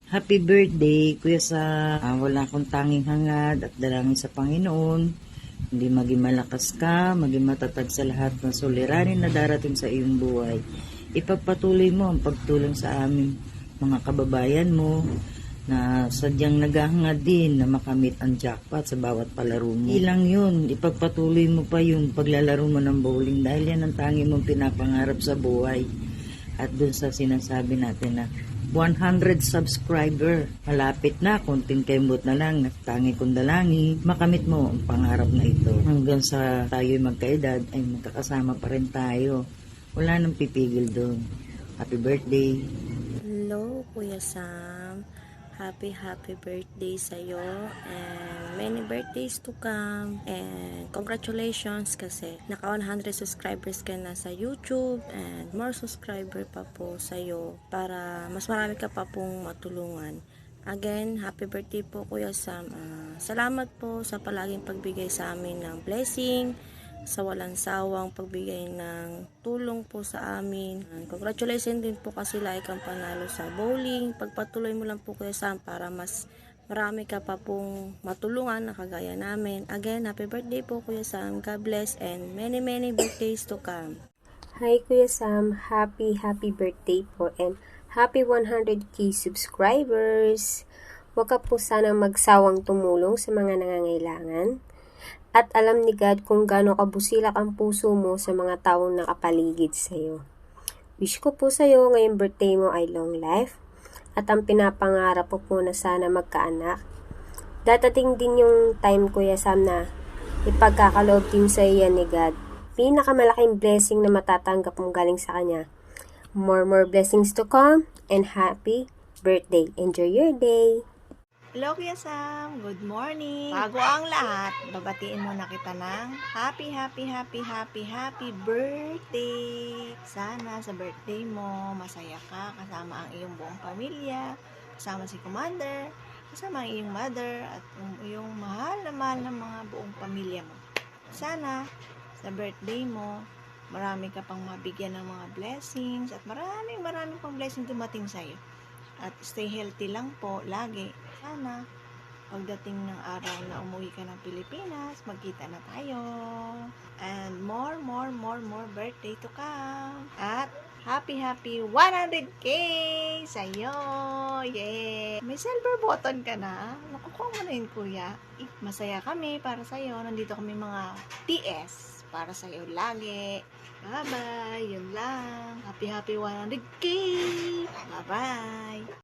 Happy birthday, Kuya Sam. Wala akong tanging hangad at dalangin sa Panginoon. Hindi maging malakas ka, maging matatag sa lahat ng suliranin na darating sa iyong buhay. Ipagpatuloy mo ang pagtulong sa amin, mga kababayan mo, na sadyang naghahangad din na makamit ang jackpot sa bawat palaro mo. Ilang yun, ipagpatuloy mo pa yung paglalaro mo ng bowling dahil yan ang tanging mong pinapangarap sa buhay. At dun sa sinasabi natin na 100 subscriber. Malapit na, konting kembot na lang, tangi kong dalangin, makamit mo ang pangarap na ito. Hanggang sa tayo'y magkaedad, ay magkakasama pa rin tayo. Wala nang pipigil doon. Happy birthday. Hello, Kuya Sam. Happy birthday sa'yo and many birthdays to come, and congratulations kasi naka 100 subscribers ka na sa YouTube and more subscriber pa po sa'yo para mas marami ka pa pong matulungan. Again, happy birthday po Kuya Sam. Salamat po sa palaging pagbigay sa amin ng blessing, sa walang sawang pagbigay ng tulong po sa amin. Congratulations din po kasi like ang panalo sa bowling. Pagpatuloy mo lang po Kuya Sam para mas marami ka pa pong matulungan na kagaya namin. Again, happy birthday po Kuya Sam. God bless and many birthdays to come. Hi Kuya Sam, happy birthday po and happy 100k subscribers. Huwag ka po sanang magsawang tumulong sa mga nangangailangan. At alam ni God kung gaano kabusilak ang puso mo sa mga taong nakapaligid sa iyo. Wish ko po sa iyo ngayong birthday mo ay long life at ang pinapangarap po na sana magkaanak. Dadating din yung time Kuya Sam na ipagkakaloob din sa iyo ni God. Pinakamalaking blessing na matatanggap mong galing sa Kanya. More blessings to come and happy birthday. Enjoy your day! Hello Kuya Sam, good morning. Bago ang lahat, babatiin muna kita ng happy birthday. Sana sa birthday mo, masaya ka kasama ang iyong buong pamilya, kasama si Commander, kasama ang iyong mother at iyong mahal na mga buong pamilya mo. Sana sa birthday mo, marami ka pang mabigyan ng mga blessings at maraming pang blessing dumating sa'yo. At stay healthy lang po lagi. Sana pagdating ng araw na umuwi ka ng Pilipinas, magkita na tayo. And more birthday to come. At happy 100k sa'yo. Yeah. May silver button ka na. Nakukuha mo na yun, kuya. Masaya kami para sa'yo. Nandito kami mga TS para sa'yo lagi. Bye-bye. Yun lang. Happy 100k. Bye-bye.